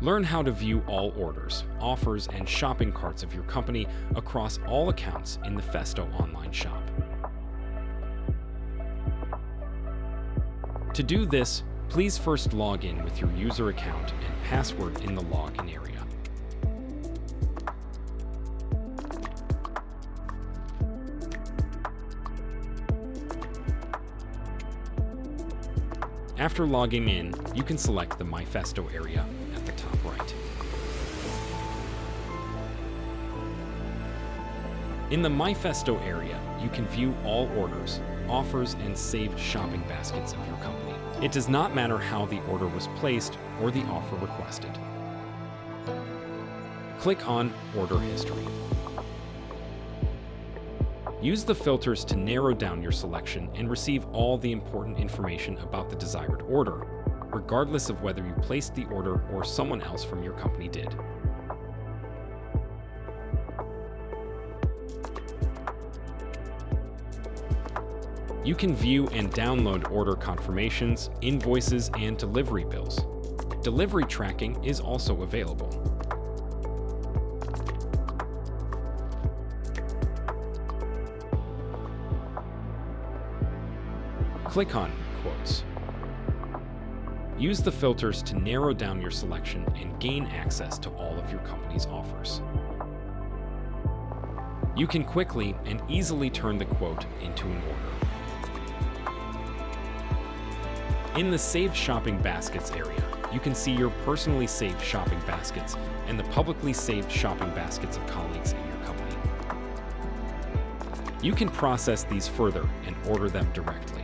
Learn how to view all orders, offers, and shopping carts of your company across all accounts in the Festo online shop. To do this, please first log in with your user account and password in the login area. After logging in, you can select the My Festo area at the top right. In the My Festo area, you can view all orders, offers, and saved shopping baskets of your company. It does not matter how the order was placed or the offer requested. Click on Order History. Use the filters to narrow down your selection and receive all the important information about the desired order, regardless of whether you placed the order or someone else from your company did. You can view and download order confirmations, invoices, and delivery bills. Delivery tracking is also available. Click on Quotes. Use the filters to narrow down your selection and gain access to all of your company's offers. You can quickly and easily turn the quote into an order. In the Saved Shopping Baskets area, you can see your personally saved shopping baskets and the publicly saved shopping baskets of colleagues in your company. You can process these further and order them directly.